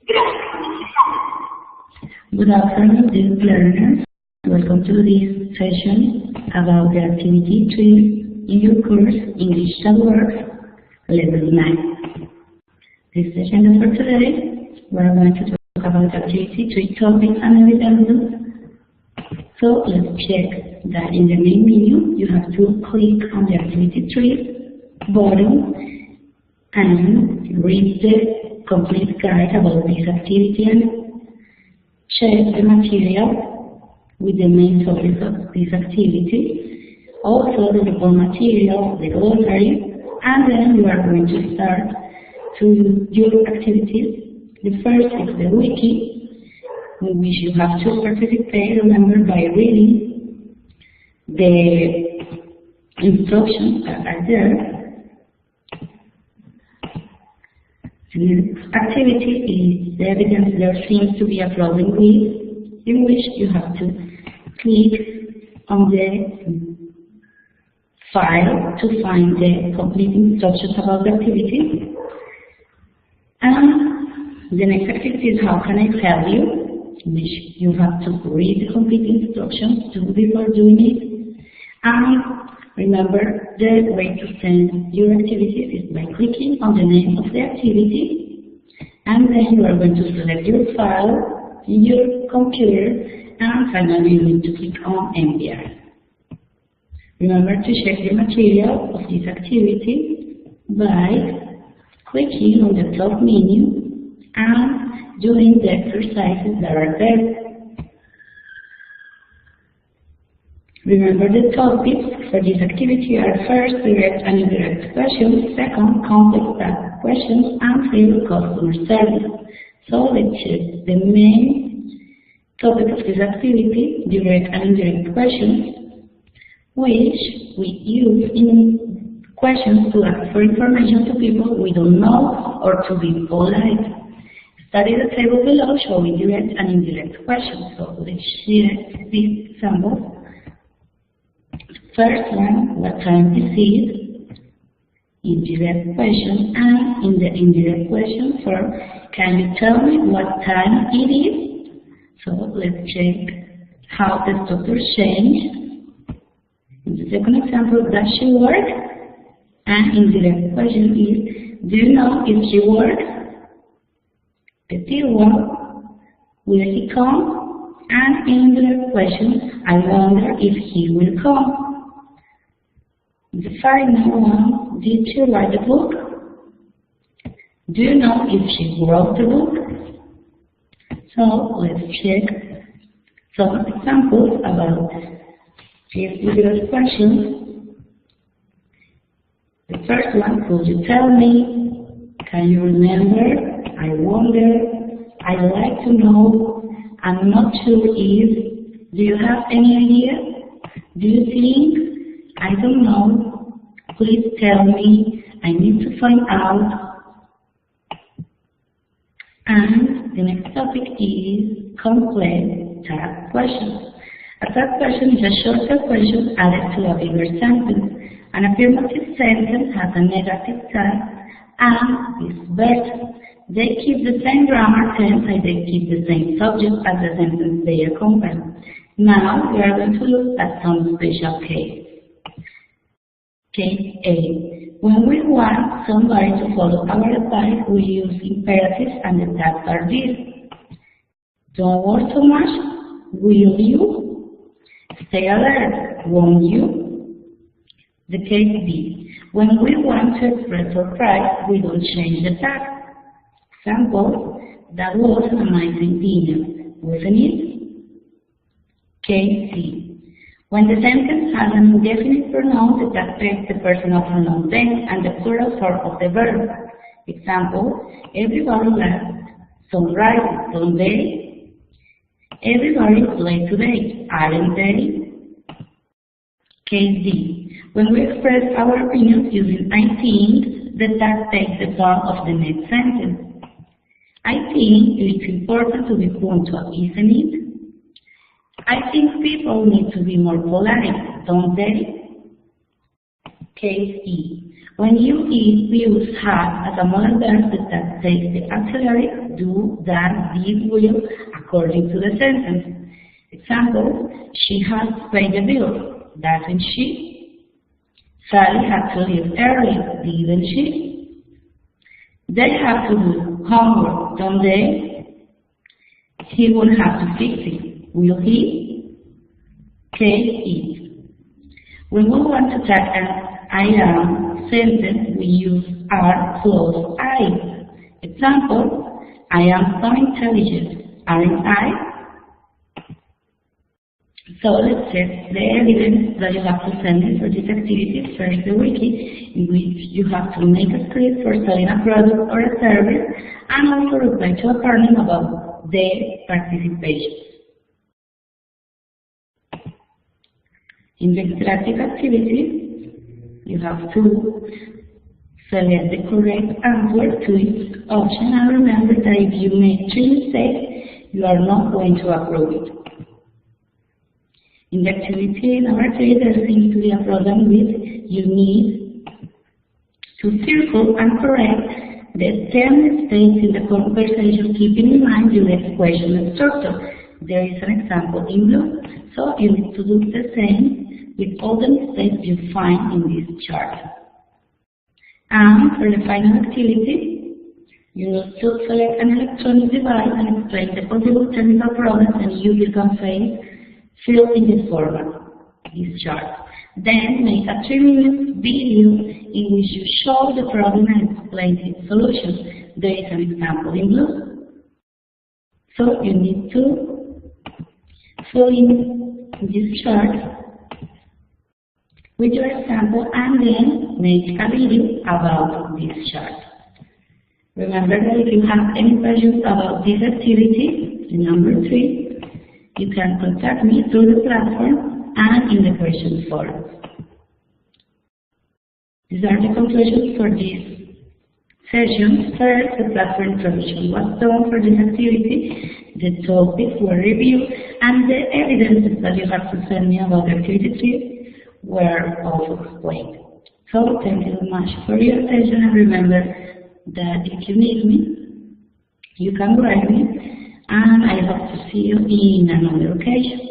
Good afternoon, dear learners. Welcome to this session about the activity 3 in your course English that Works, Level 9. This session is for today. We are going to talk about activity 3 topics and evidences. So let's check that in the main menu you have to click on the activity 3 button and read the complete guide about this activity and check the material with the main topics of this activity, also the report material, the glossary, and then you are going to start to your activities. The first is the wiki, in which you have to participate, remember, by reading the instructions that are there. The activity is the evidence there seems to be a problem with, in which you have to click on the file to find the complete instructions about the activity. And the next activity is how can I help you, in which you have to read the complete instructions before doing it. And remember, the way to send your activities is by clicking on the name of the activity, and then you are going to select your file in your computer, and finally you need to click on MBR. Remember to check the material of this activity by clicking on the top menu and doing the exercises that are there. Remember, the topics for this activity are first, direct and indirect questions, second, complex task questions, and third, customer service. So let's check the main topic of this activity, direct and indirect questions, which we use in questions to ask for information to people we don't know or to be polite. Study the table below showing direct and indirect questions. So let's check these examples. First one, what time is it? Indirect question, and in the indirect question form, can you tell me what time it is? So let's check how the structure changed. In the second example, does she work? And indirect question is, do you know if she works? The third one, will he come? And in indirect question, I wonder if he will come. The final one, did she write the book? Do you know if she wrote the book? So let's check some examples about these indirect questions. The first one, could you tell me? Can you remember? I wonder. I'd like to know. I'm not sure if. Do you have any idea? Do you think? I don't know. Please tell me. I need to find out. And the next topic is complex task questions. A task question is a shorter question added to a bigger sentence. An affirmative sentence has a negative tag and vice versa. They keep the same grammar tense and they keep the same subject as the sentence they accompany. Now we are going to look at some special cases. Case A. When we want somebody to follow our advice, we use imperatives and the tags are these. Don't work so much. Will you? Stay alert. Won't you? The case B. When we want to express surprise, we don't change the tag. Example, that was an amazing dinner, wasn't it? Case C. When the sentence has an indefinite pronoun, the tag takes the personal pronoun then and the plural form of the verb. Example, everybody laughed. Some right, don't they? Everybody played today, aren't they? Case D. When we express our opinions using I think, the tag takes the form of the next sentence. I think it's important to be punctual, isn't it? I think people need to be more polite, don't they? Case E. When you use have as a modal verb that takes the auxiliary do, that, did, will, according to the sentence. Example, she has paid the bill, doesn't she? Sally had to leave early, didn't she? They have to do homework, don't they? He won't have to fix it, will he? Kate it. When we want to tag an I am sentence, we use are plus I. Example, I am so intelligent, aren't I? So let's check the evidence that you have to send in for this activity. First, the wiki, in which you have to make a script for selling a product or a service, and also reply to a partner about their participation. In the interactive activity, you have to select the correct answer to each option, and remember that if you make 3 mistakes, you are not going to approve it. In the activity number 3, there seems to be a problem with you need to circle and correct the 10 mistakes in the conversation, keeping in mind the next question structure. There is an example in blue, so you need to do the same with all the mistakes you find in this chart. And for the final activity, you need to select an electronic device and explain the possible technical problems and you can face fill in this format, this chart. Then make a 3-minute video in which you show the problem and explain its solution. There is an example in blue. So you need to fill in this chart with your example and then make a video about this chart. Remember that if you have any questions about this activity, number 3, you can contact me through the platform and in the question forum. These are the conclusions for this session. First, the platform introduction was done for this activity, the topics were reviewed, and the evidences that you have to send me about the activity 3 were also explained. So, thank you very much for your attention, and remember that if you need me, you can write me. And I hope to see you in another occasion.